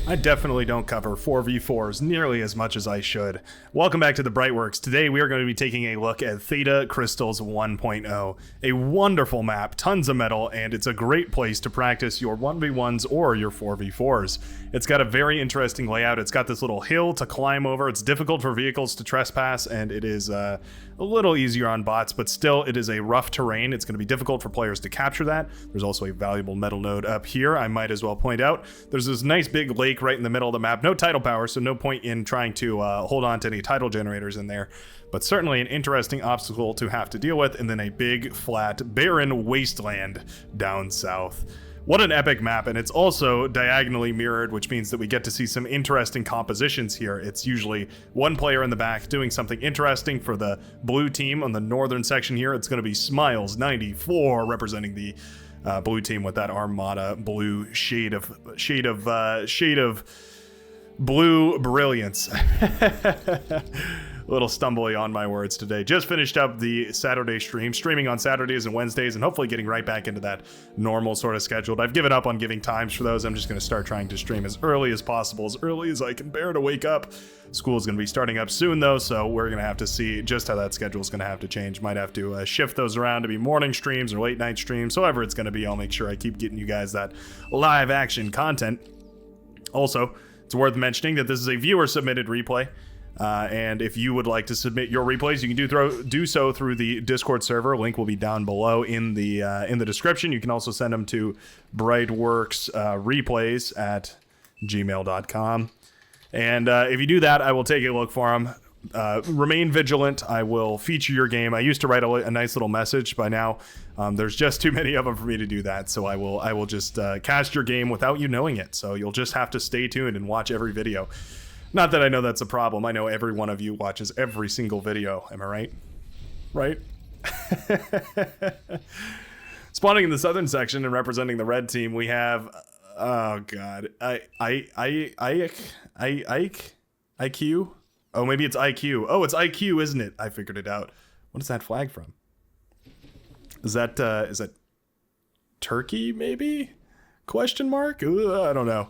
I definitely don't cover 4v4s nearly as much as I should. Welcome back to the Brightworks. Today we are going to be taking a look at Theta Crystals 1.0. A wonderful map, tons of metal, and it's a great place to practice your 1v1s or your 4v4s. It's got a very interesting layout. It's got this little hill to climb over. It's difficult for vehicles to trespass, and it is a little easier on bots, but still it is a rough terrain. It's going to be difficult for players to capture that. There's also a valuable metal node up here. I might as well point out there's this nice big lake right in the middle of the map. No tidal power, so no point in trying to hold on to any tidal generators in there, but certainly an interesting obstacle to have to deal with. And then a big, flat, barren wasteland down south. What an epic map, and it's also diagonally mirrored, which means that we get to see some interesting compositions here. It's usually one player in the back doing something interesting. For the blue team on the northern section here, it's going to be Smiles94 representing the blue team with that Armada blue shade of blue brilliance. A little stumbly on my words today. Just finished up the Saturday stream, streaming on Saturdays and Wednesdays, and hopefully getting right back into that normal sort of scheduled. I've given up on giving times for those. I'm just going to start trying to stream as early as possible, as early as I can bear to wake up. School is going to be starting up soon, though, so we're going to have to see just how that schedule is going to have to change. Might have to shift those around to be morning streams or late night streams. However it's going to be, I'll make sure I keep getting you guys that live action content. Also, it's worth mentioning that this is a viewer submitted replay. And if you would like to submit your replays, you can do so through the Discord server. Link will be down below in the description. You can also send them to Brightworks replays at gmail.com. And if you do that, I will take a look for them. Remain vigilant. I will feature your game. I used to write a nice little message. By now, there's just too many of them for me to do that. So I will just cast your game without you knowing it. So you'll just have to stay tuned and watch every video. Not that I know that's a problem. I know every one of you watches every single video. Am I right? Right? Spawning in the southern section and representing the red team, we have... Oh, God. IQ? Oh, maybe it's IQ. Oh, it's IQ, isn't it? I figured it out. What is that flag from? Is that Turkey, maybe? Question mark? I don't know.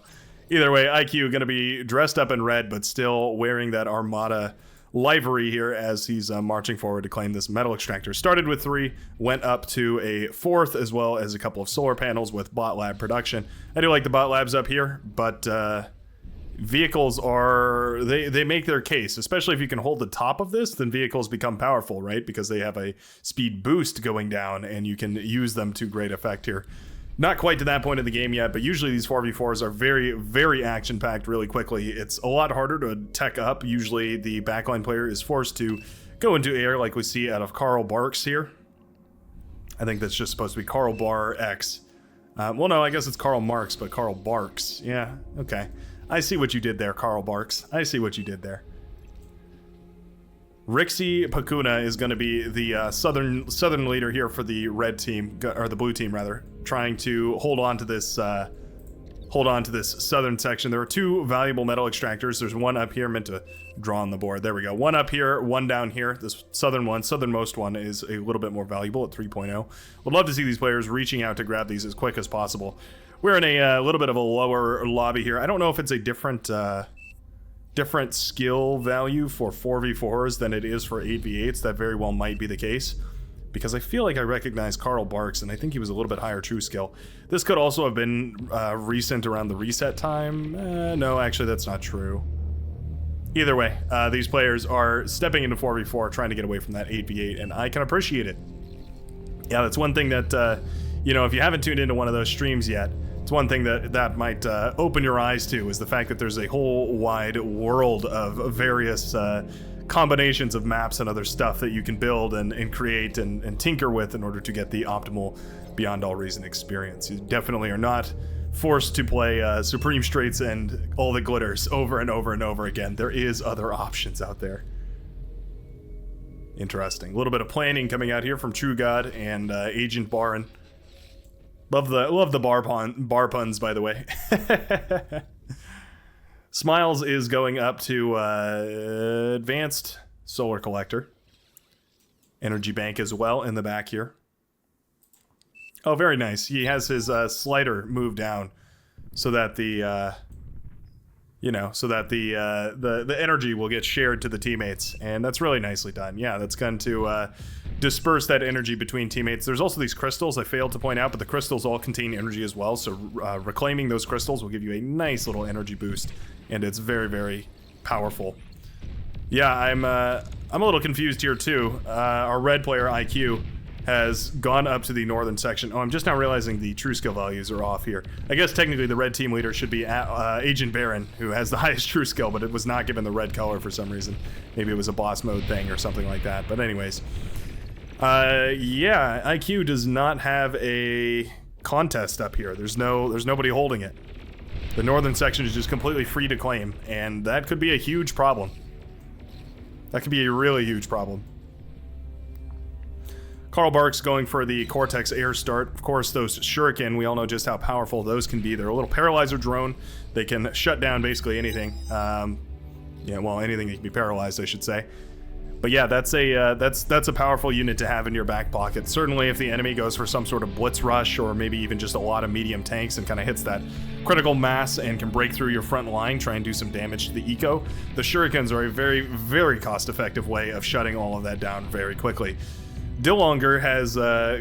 Either way, IQ going to be dressed up in red, but still wearing that Armada livery here as he's marching forward to claim this metal extractor. Started with 3, went up to a 4th, as well as a couple of solar panels with bot lab production. I do like the bot labs up here, but vehicles are, they make their case, especially if you can hold the top of this, then vehicles become powerful, right? Because they have a speed boost going down, and you can use them to great effect here. Not quite to that point in the game yet, but usually these 4v4s are very, very action-packed really quickly. It's a lot harder to tech up. Usually the backline player is forced to go into air like we see out of Karl Barks here. I think that's just supposed to be Karl Bar X. Well, no, I guess it's Karl Marx, but Karl Barks. Yeah, okay. I see what you did there, Karl Barks. I see what you did there. Rixie Pakuna is going to be the southern leader here for the red team, or the blue team rather, trying to hold on to this southern section. There are 2 valuable metal extractors. There's one up here meant to draw on the board. There we go. One up here, one down here. This southernmost one is a little bit more valuable at 3.0. Would love to see these players reaching out to grab these as quick as possible. We're in a little bit of a lower lobby here. I don't know if it's a different skill value for 4v4s than it is for 8v8s. That very well might be the case, because I feel like I recognize Karl Barks, and I think he was a little bit higher true skill. This could also have been recent around the reset time. No, actually, that's not true. Either way, these players are stepping into 4v4, trying to get away from that 8v8, and I can appreciate it. Yeah, that's one thing that, if you haven't tuned into one of those streams yet, it's one thing that might open your eyes to, is the fact that there's a whole wide world of various combinations of maps and other stuff that you can build and create and tinker with in order to get the optimal Beyond All Reason experience. You definitely are not forced to play Supreme Straits and all the glitters over and over and over again. There is other options out there. Interesting. A little bit of planning coming out here from True God and Agent Baron. Love the bar puns, by the way. Smiles is going up to advanced solar collector. Energy bank as well in the back here. Oh, very nice. He has his slider moved down so that the you know, so that the energy will get shared to the teammates, and that's really nicely done. Yeah, that's going to disperse that energy between teammates. There's also these crystals I failed to point out, but the crystals all contain energy as well, so reclaiming those crystals will give you a nice little energy boost, and it's very, very powerful. Yeah, I'm a little confused here too. Our red player IQ has gone up to the northern section. Oh, I'm just now realizing the true skill values are off here. I guess technically the red team leader should be Agent Baron, who has the highest true skill, but it was not given the red color for some reason. Maybe it was a boss mode thing or something like that. But anyways, yeah, IQ does not have a contest up here. There's nobody holding it. The northern section is just completely free to claim, and that could be a huge problem. That could be a really huge problem. Carl Barks going for the Cortex air start. Of course, those Shuriken, we all know just how powerful those can be. They're a little paralyzer drone. They can shut down basically anything. Yeah, well, anything that can be paralyzed, I should say. But yeah, that's a powerful unit to have in your back pocket. Certainly if the enemy goes for some sort of blitz rush, or maybe even just a lot of medium tanks and kind of hits that critical mass and can break through your front line, try and do some damage to the eco, the Shurikens are a very, very cost-effective way of shutting all of that down very quickly. Dillonger has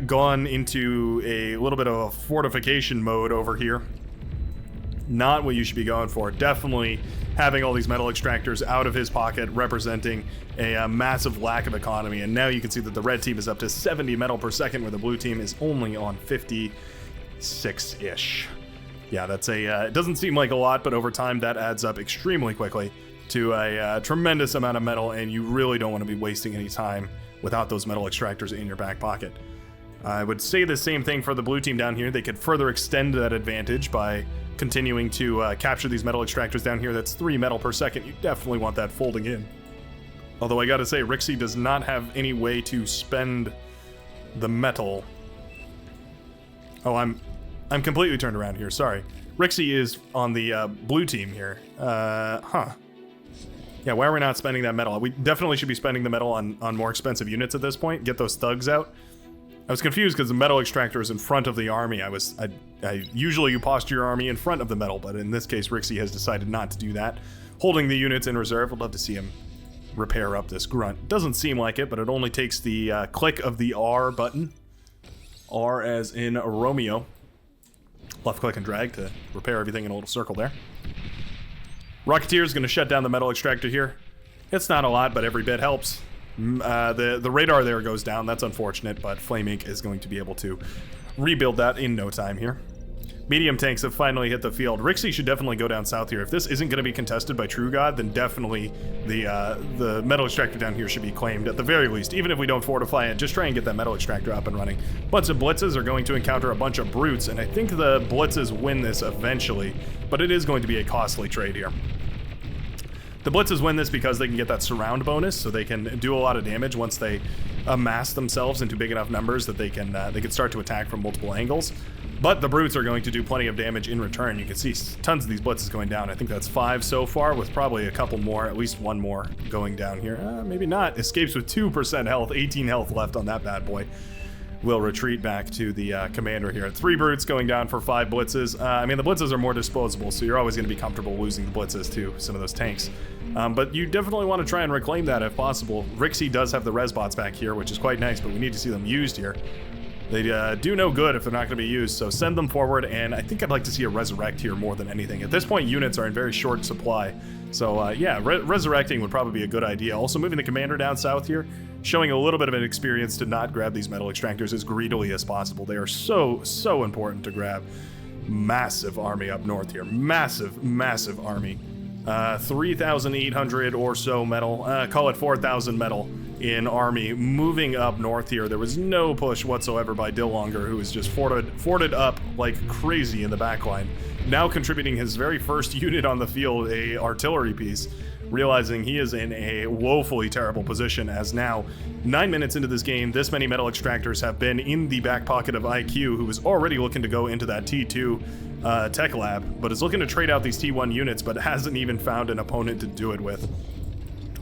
gone into a little bit of a fortification mode over here. Not what you should be going for. Definitely having all these metal extractors out of his pocket, representing a massive lack of economy. And now you can see that the red team is up to 70 metal per second, where the blue team is only on 56-ish. Yeah, that's it doesn't seem like a lot, but over time that adds up extremely quickly to a tremendous amount of metal, and you really don't want to be wasting any time without those metal extractors in your back pocket. I would say the same thing for the blue team down here. They could further extend that advantage by continuing to capture these metal extractors down here. That's 3 metal per second. You definitely want that folding in. Although I gotta say, Rixie does not have any way to spend the metal. Oh, I'm completely turned around here, sorry. Rixie is on the blue team here. Yeah, why are we not spending that metal? We definitely should be spending the metal on more expensive units at this point. Get those thugs out. I was confused because the metal extractor is in front of the army. Usually you posture your army in front of the metal, but in this case, Rixie has decided not to do that. Holding the units in reserve. I'd love to see him repair up this grunt. Doesn't seem like it, but it only takes the click of the R button. R as in Romeo. Left click and drag to repair everything in a little circle there. Rocketeer is going to shut down the metal extractor here. It's not a lot, but every bit helps. The radar there goes down. That's unfortunate, but Flame Ink is going to be able to rebuild that in no time here. Medium tanks have finally hit the field. Rixie should definitely go down south here. If this isn't going to be contested by True God, then definitely the metal extractor down here should be claimed at the very least. Even if we don't fortify it, just try and get that metal extractor up and running. Bunch of blitzes are going to encounter a bunch of brutes, and I think the blitzes win this eventually, but it is going to be a costly trade here. The blitzes win this because they can get that surround bonus, so they can do a lot of damage once they amass themselves into big enough numbers that they can start to attack from multiple angles. But the brutes are going to do plenty of damage in return. You can see tons of these blitzes going down. I think that's 5 so far, with probably a couple more, at least one more going down here. Maybe not. Escapes with 2% health, 18 health left on that bad boy. We'll retreat back to the commander here. 3 brutes going down for 5 blitzes. I mean, the blitzes are more disposable, so you're always going to be comfortable losing the blitzes to some of those tanks. But you definitely want to try and reclaim that if possible. Rixie does have the resbots back here, which is quite nice, but we need to see them used here. They do no good if they're not going to be used, so send them forward, and I think I'd like to see a resurrect here more than anything. At this point, units are in very short supply, so yeah, resurrecting would probably be a good idea. Also, moving the commander down south here, showing a little bit of an experience to not grab these metal extractors as greedily as possible. They are so important to grab. Massive army up north here. Massive army. 3,800 or so metal, call it 4,000 metal in army moving up north here. There was no push whatsoever by Dillonger, who was just forted up like crazy in the backline. Now contributing his very first unit on the field, a artillery piece, realizing he is in a woefully terrible position, as now 9 minutes into this game, this many metal extractors have been in the back pocket of IQ, who was already looking to go into that T2 tech lab, but is looking to trade out these T1 units, but hasn't even found an opponent to do it with.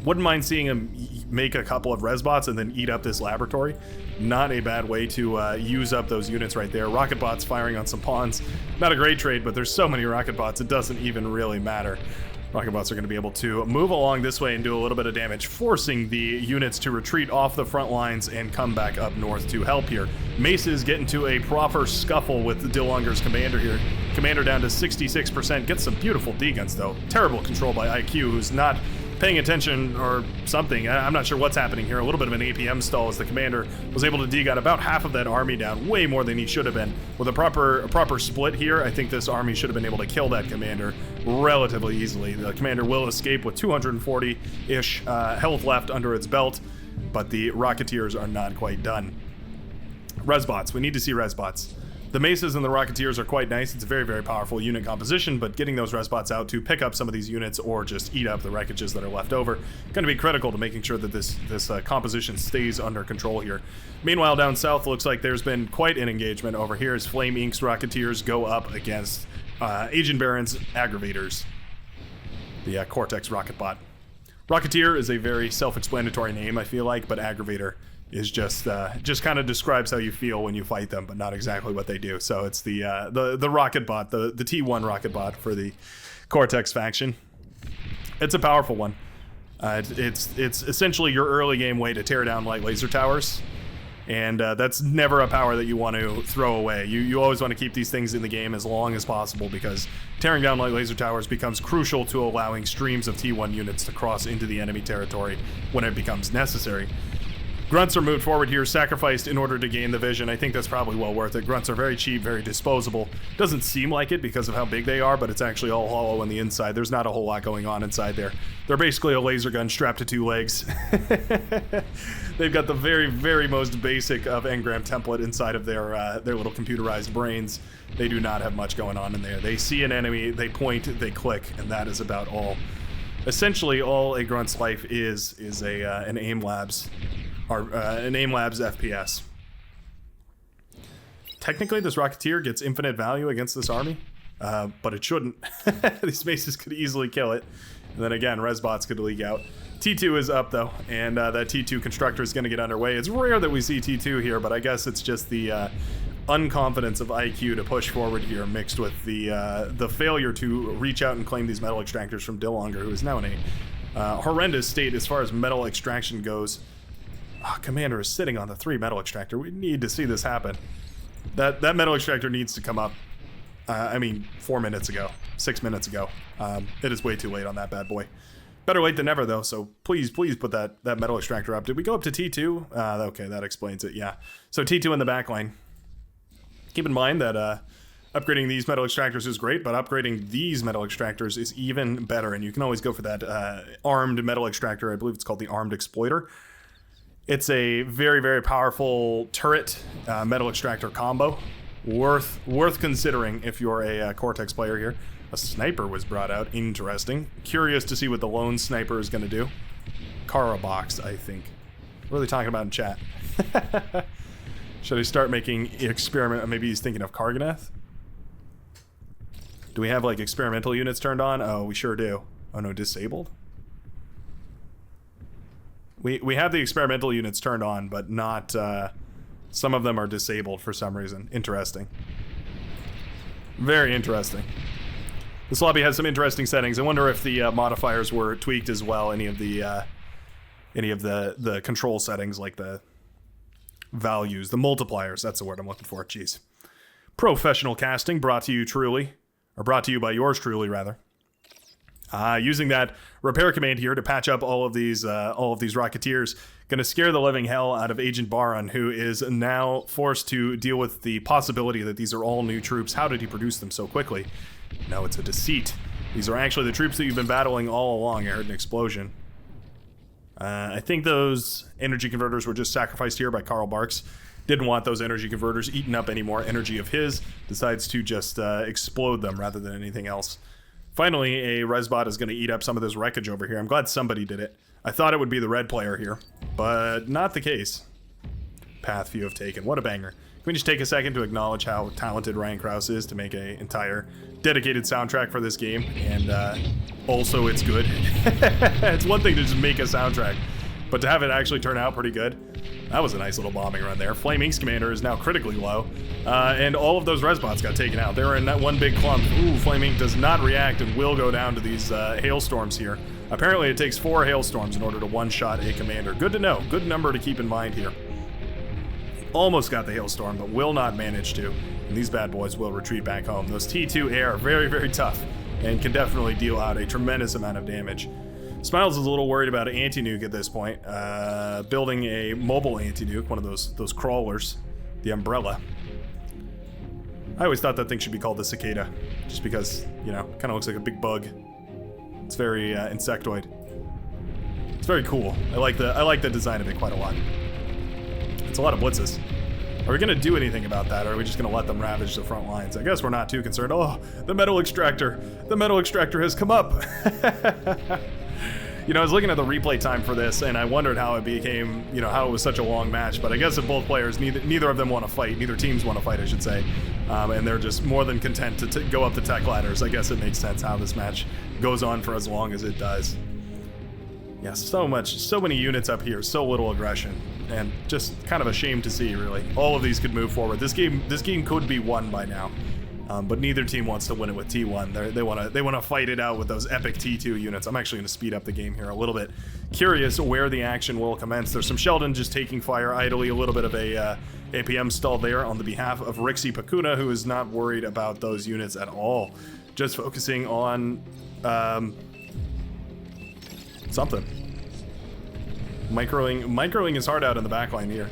Wouldn't mind seeing him make a couple of resbots and then eat up this laboratory. Not a bad way to use up those units right there. Rocket bots firing on some pawns. Not a great trade, but there's so many rocket bots, it doesn't even really matter. Rocket bots are going to be able to move along this way and do a little bit of damage, forcing the units to retreat off the front lines and come back up north to help here. Maces get into a proper scuffle with Dillonger's commander here. Commander down to 66%. Gets some beautiful D-guns, though. Terrible control by IQ, who's not paying attention or something. I'm not sure what's happening here. A little bit of an APM stall as the commander was able to D-gun about half of that army down, way more than he should have been. With a proper split here, I think this army should have been able to kill that commander relatively easily. The commander will escape with 240-ish health left under its belt, but the Rocketeers are not quite done. Resbots. We need to see Resbots. The Maces and the Rocketeers are quite nice. It's a very, very powerful unit composition, but getting those Resbots out to pick up some of these units or just eat up the wreckages that are left over going to be critical to making sure that this composition stays under control here. Meanwhile, down south, looks like there's been quite an engagement over here as Flame Ink's Rocketeers go up against Agent Baron's Aggravators, the Cortex rocket bot. Rocketeer is a very self-explanatory name, I feel like, but Aggravator is just kind of describes how you feel when you fight them, but not exactly what they do. So it's the rocket bot, the T1 rocket bot for the Cortex faction. It's a powerful one. It's essentially your early game way to tear down light laser towers, and that's never a power that you want to throw away. You always want to keep these things in the game as long as possible, because tearing down light laser towers becomes crucial to allowing streams of T1 units to cross into the enemy territory when it becomes necessary. Grunts are moved forward here, sacrificed in order to gain the vision. I think that's probably well worth it. Grunts are very cheap, very disposable. Doesn't seem like it because of how big they are, but it's actually all hollow on the inside. There's not a whole lot going on inside there. They're basically a laser gun strapped to two legs. They've got the very, very most basic of engram template inside of their little computerized brains. They do not have much going on in there. They see an enemy, they point, they click, and that is about all. Essentially, all a Grunt's life is an AIM Labs. An AIM Labs FPS. Technically, this Rocketeer gets infinite value against this army, but it shouldn't. These Maces could easily kill it. And then again, Resbots could leak out. T2 is up, though, and that T2 constructor is going to get underway. It's rare that we see T2 here, but I guess it's just the unconfidence of IQ to push forward here, mixed with the failure to reach out and claim these metal extractors from Dillonger, who is now in a horrendous state as far as metal extraction goes. Oh, Commander is sitting on the 3 metal extractor. We need to see this happen. That metal extractor needs to come up. 4 minutes ago, 6 minutes ago. It is way too late on that bad boy. Better late than never, though, so please put that metal extractor up. Did we go up to T2? Okay, that explains it, yeah. So T2 in the back line. Keep in mind that upgrading these metal extractors is great, but upgrading these metal extractors is even better, and you can always go for that armed metal extractor. I believe it's called the Armed Exploiter. It's a very, very powerful turret metal extractor combo. Worth considering if you're a Cortex player here. A sniper was brought out. Interesting. Curious to see what the lone sniper is going to do. Karabox, I think. What are they talking about in chat? Should I start making experiment? Maybe he's thinking of Karganeth? Do we have like experimental units turned on? Oh, we sure do. Oh no, disabled? We have the experimental units turned on, but not, some of them are disabled for some reason. Interesting. Very interesting. This lobby has some interesting settings. I wonder if the modifiers were tweaked as well. Any of the control settings, like the values, the multipliers. That's the word I'm looking for. Jeez. Professional casting brought to you by yours truly, rather. Using that repair command here to patch up all of these Rocketeers. Gonna scare the living hell out of Agent Baron, who is now forced to deal with the possibility that these are all new troops. How did he produce them so quickly? No, it's a deceit. These are actually the troops that you've been battling all along. I heard an explosion. I think those energy converters were just sacrificed here by Karl Barks. Didn't want those energy converters eating up any more energy of his. Decides to just explode them rather than anything else. Finally, a Resbot is going to eat up some of this wreckage over here. I'm glad somebody did it. I thought it would be the red player here, but not the case. Path few have taken. What a banger. we just take a second to acknowledge how talented Ryan Krause is to make an entire dedicated soundtrack for this game, and also it's good. It's one thing to just make a soundtrack, but to have it actually turn out pretty good. That was a nice little bombing run there. Flame Ink's commander is now critically low, and all of those Resbots got taken out. They were in that one big clump. Ooh, Flame Ink does not react and will go down to these hailstorms here. Apparently it takes 4 hailstorms in order to one-shot a commander. Good to know. Good number to keep in mind here. Almost got the hailstorm, but will not manage to. And these bad boys will retreat back home. Those T2 air are very, very tough and can definitely deal out a tremendous amount of damage. Smiles is a little worried about an anti-nuke at this point. Building a mobile anti-nuke, one of those crawlers, the Umbrella. I always thought that thing should be called the Cicada, just because, you know, kind of looks like a big bug. It's very insectoid. It's very cool. I like the design of it quite a lot. It's a lot of blitzes. Are we gonna do anything about that, or are we just gonna let them ravage the front lines? I guess we're not too concerned. Oh, the metal extractor! The metal extractor has come up! You know, I was looking at the replay time for this, and I wondered how it became, you know, how it was such a long match. But I guess if both players, neither of them want to fight, neither teams want to fight, I should say, and they're just more than content to go up the tech ladders. I guess it makes sense how this match goes on for as long as it does. Yeah, so many units up here, so little aggression, and just kind of a shame to see, really. All of these could move forward. This game could be won by now. But neither team wants to win it with T1. They want to fight it out with those epic T2 units. I'm actually going to speed up the game here a little bit. Curious where the action will commence. There's some Sheldon just taking fire idly. A little bit of a APM stall there on the behalf of Rixie Pakuna, who is not worried about those units at all. Just focusing on something. Microing his heart out in the backline here.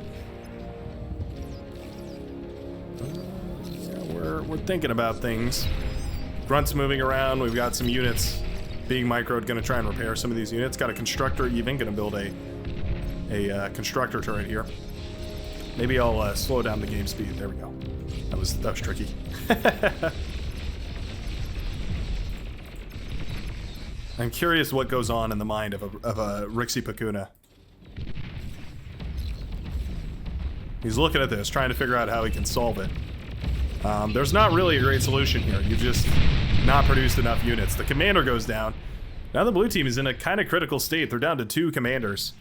We're thinking about things. Grunt's moving around. We've got some units being microed. Going to try and repair some of these units. Got a constructor even. Going to build a constructor turret here. Maybe I'll slow down the game speed. There we go. That was tricky. I'm curious what goes on in the mind of a Rixie Pakuna. He's looking at this, trying to figure out how he can solve it. There's not really a great solution here. You've just not produced enough units. The commander goes down. Now the blue team is in a kind of critical state. They're down to 2 commanders.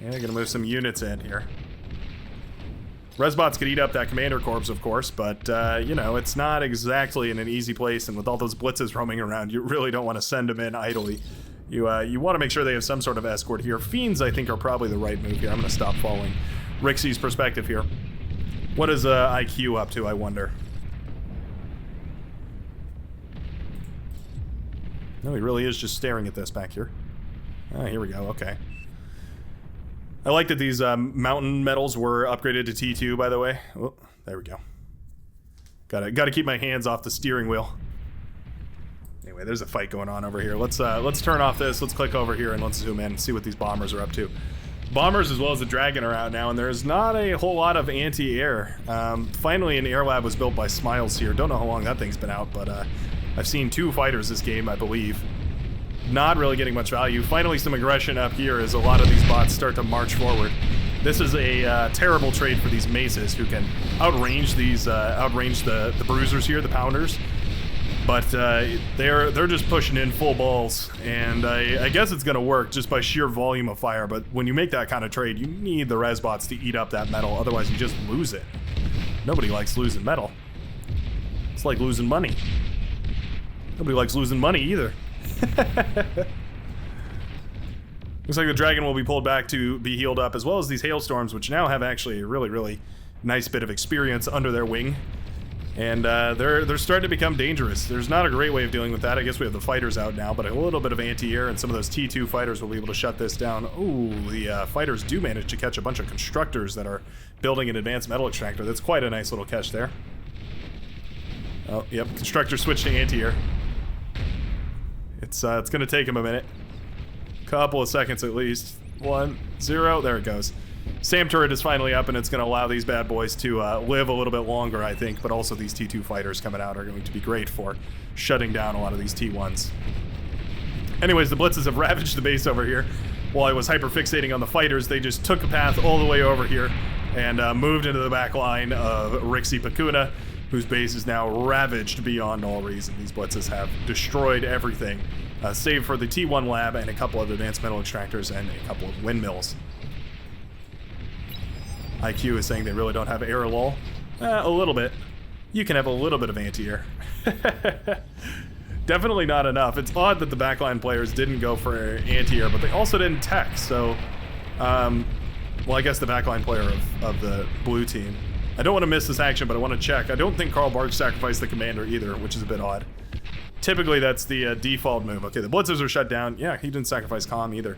And they're going to move some units in here. Resbots could eat up that commander corps, of course, but, you know, it's not exactly in an easy place, and with all those blitzes roaming around, you really don't want to send them in idly. You want to make sure they have some sort of escort here. Fiends, I think, are probably the right move here. I'm going to stop following Rixie's perspective here. What is IQ up to, I wonder? No, he really is just staring at this back here. Ah, here we go, okay. I like that these mountain medals were upgraded to T2, by the way. Oh, there we go. Gotta keep my hands off the steering wheel. Anyway, there's a fight going on over here. Let's turn off this. Let's click over here and let's zoom in and see what these bombers are up to. Bombers as well as the Dragon are out now, and there's not a whole lot of anti-air. Finally, an air lab was built by Smiles here. Don't know how long that thing's been out, but I've seen 2 fighters this game, I believe. Not really getting much value. Finally, some aggression up here as a lot of these bots start to march forward. This is a terrible trade for these maces who can outrange these, the bruisers here, the pounders. But they're just pushing in full balls, and I guess it's gonna work just by sheer volume of fire. But when you make that kind of trade, you need the Resbots to eat up that metal, otherwise you just lose it. Nobody likes losing metal. It's like losing money. Nobody likes losing money either. Looks like the Dragon will be pulled back to be healed up, as well as these hailstorms, which now have actually a really, really nice bit of experience under their wing. And they're starting to become dangerous. There's not a great way of dealing with that. I guess we have the fighters out now, but a little bit of anti-air, and some of those T2 fighters will be able to shut this down. Ooh, the fighters do manage to catch a bunch of constructors that are building an advanced metal extractor. That's quite a nice little catch there. Oh, yep, constructor switched to anti-air. It's gonna take him a minute. Couple of seconds at least. 1, 0, there it goes. SAM turret is finally up, and it's gonna allow these bad boys to live a little bit longer, I think, but also these T2 fighters coming out are going to be great for shutting down a lot of these T1s. Anyways, the blitzes have ravaged the base over here. While I was hyper-fixating on the fighters, they just took a path all the way over here, and moved into the back line of Rixi Pakuna, whose base is now ravaged beyond all reason. These blitzes have destroyed everything, save for the T1 lab and a couple of advanced metal extractors and a couple of windmills. IQ is saying they really don't have air lull. A little bit. You can have a little bit of anti-air. Definitely not enough. It's odd that the backline players didn't go for anti-air, but they also didn't tech, so... well, I guess the backline player of the blue team. I don't want to miss this action, but I want to check. I don't think Karl Barks sacrificed the commander either, which is a bit odd. Typically, that's the default move. Okay, the blitzers are shut down. Yeah, he didn't sacrifice comm either.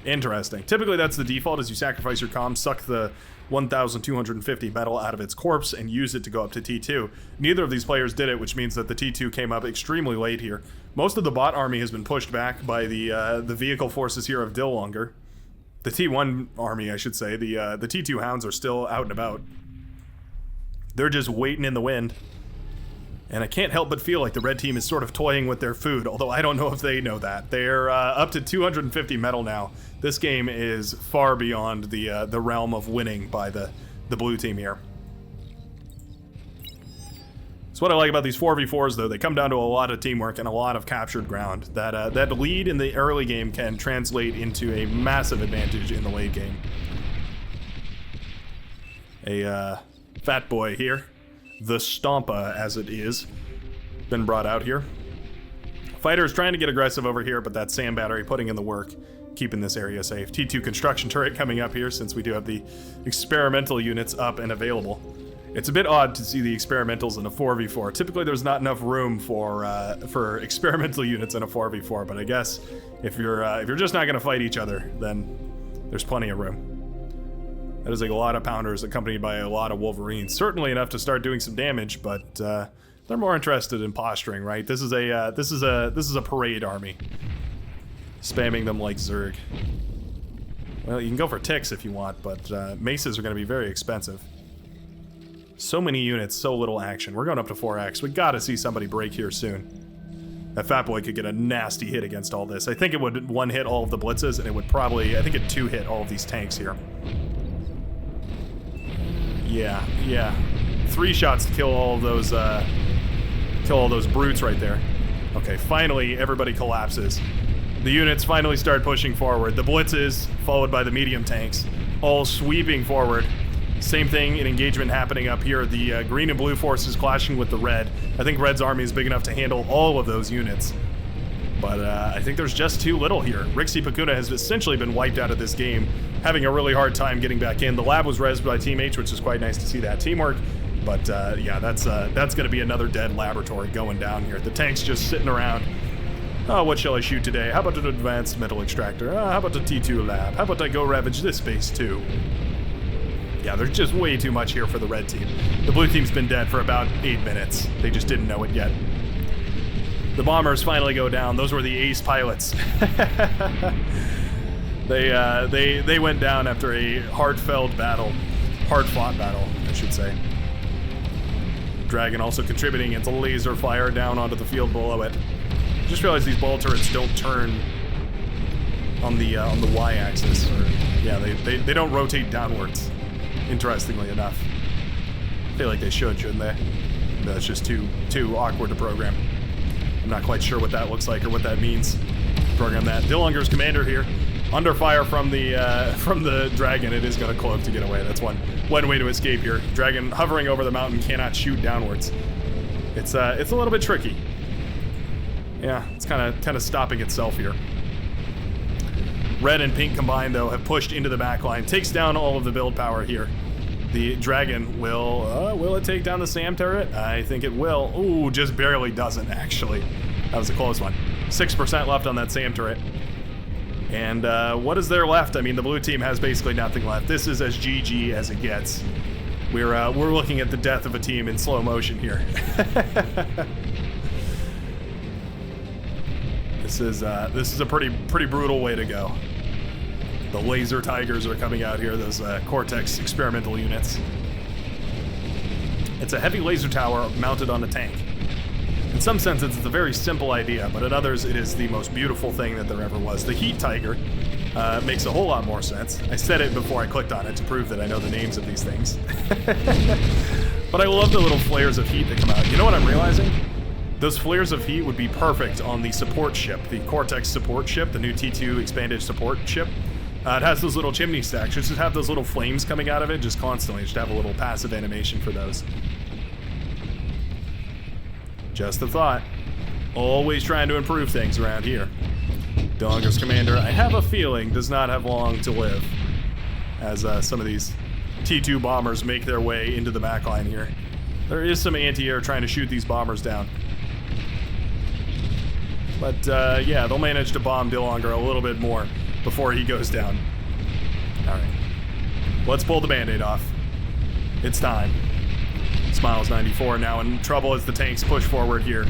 Interesting. Typically, that's the default, is you sacrifice your comm, suck the 1,250 metal out of its corpse, and use it to go up to T2. Neither of these players did it, which means that the T2 came up extremely late here. Most of the bot army has been pushed back by the vehicle forces here of Dillonger. The T1 army, I should say. The T2 hounds are still out and about. They're just waiting in the wind. And I can't help but feel like the red team is sort of toying with their food, although I don't know if they know that. They're up to 250 metal now. This game is far beyond the realm of winning by the blue team here. So what I like about these 4v4s, though, they come down to a lot of teamwork and a lot of captured ground. That lead in the early game can translate into a massive advantage in the late game. A fat boy here. The Stompa, as it is, been brought out here. Fighters trying to get aggressive over here, but that SAM battery putting in the work, keeping this area safe. T2 construction turret coming up here, since we do have the experimental units up and available. It's a bit odd to see the experimentals in a 4v4. Typically, there's not enough room for experimental units in a 4v4, but I guess if you're just not going to fight each other, then there's plenty of room. That is a lot of pounders accompanied by a lot of wolverines. Certainly enough to start doing some damage, but they're more interested in posturing, right? This is a parade army, spamming them like Zerg. Well, you can go for ticks if you want, but maces are going to be very expensive. So many units, so little action. We're going up to 4x. We got to see somebody break here soon. That fat boy could get a nasty hit against all this. I think it would one hit all of the blitzes, and it would probably, I think it two hit all of these tanks here. Yeah. 3 shots to kill all of those brutes right there. Okay, finally everybody collapses. The units finally start pushing forward. The blitzes, followed by the medium tanks, all sweeping forward. Same thing in engagement happening up here. The green and blue forces clashing with the red. I think red's army is big enough to handle all of those units. But I think there's just too little here. Rixi Pakuna has essentially been wiped out of this game, having a really hard time getting back in. The lab was rezzed by Team H, which is quite nice to see that teamwork. But yeah, that's going to be another dead laboratory going down here. The tank's just sitting around. Oh, what shall I shoot today? How about an advanced metal extractor? How about the T2 lab? How about I go ravage this base too? Yeah, there's just way too much here for the red team. The blue team's been dead for about 8 minutes. They just didn't know it yet. The bombers finally go down. Those were the ace pilots. They went down after a hard-fought battle, I should say. Dragon also contributing its laser fire down onto the field below it. Just realized these ball turrets don't turn on the y-axis. Yeah, they don't rotate downwards. Interestingly enough, I feel like they shouldn't they? That's just too awkward to program. I'm not quite sure what that looks like or what that means. Program that. Dillunger's commander here, under fire from the dragon. It is going to cloak to get away. That's one way to escape here. Dragon hovering over the mountain cannot shoot downwards. It's a little bit tricky. Yeah, it's kind of stopping itself here. Red and pink combined, though, have pushed into the back line. Takes down all of the build power here. The dragon will it take down the SAM turret? I think it will. Ooh, just barely doesn't, actually. That was a close one. 6% left on that SAM turret. And what is there left? I mean, the blue team has basically nothing left. This is as GG as it gets. We're looking at the death of a team in slow motion here. This is a pretty brutal way to go. The laser tigers are coming out here, those Cortex experimental units. It's a heavy laser tower mounted on a tank. In some senses, it's a very simple idea, but in others, it is the most beautiful thing that there ever was. The Heat Tiger Makes a whole lot more sense. I said it before I clicked on it to prove that I know the names of these things. But I love the little flares of heat that come out. You know what I'm realizing? Those flares of heat would be perfect on the support ship, the Cortex support ship, the new T2 expanded support ship. It has those little chimney stacks. Just have those little flames coming out of it just constantly. Just have a little passive animation for those. Just a thought. Always trying to improve things around here. Dillinger's commander, I have a feeling, does not have long to live as some of these T2 bombers make their way into the backline here. There is some anti-air trying to shoot these bombers down. But yeah, they'll manage to bomb Dillinger a little bit more before he goes down. Alright. Let's pull the band-aid off. It's time. Smiles 94 now in trouble as the tanks push forward here.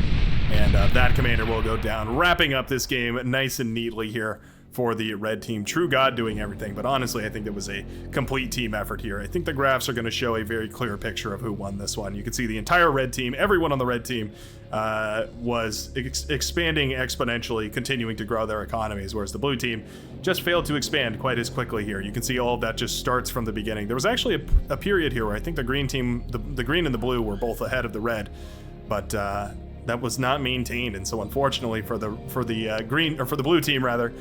And that commander will go down, wrapping up this game nice and neatly here for the red team. True God doing everything, but honestly, I think it was a complete team effort here. I think the graphs are going to show a very clear picture of who won this one. You can see the entire red team, everyone on the red team was expanding exponentially, continuing to grow their economies, whereas the blue team just failed to expand quite as quickly here. You can see all of that just starts from the beginning. There was actually a period here where I think the green team, the green and the blue were both ahead of the red, but that was not maintained, and so unfortunately for the blue team rather,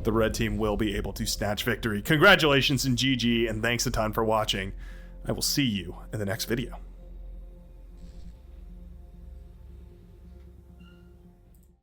the red team will be able to snatch victory. Congratulations and GG, and thanks a ton for watching. I will see you in the next video.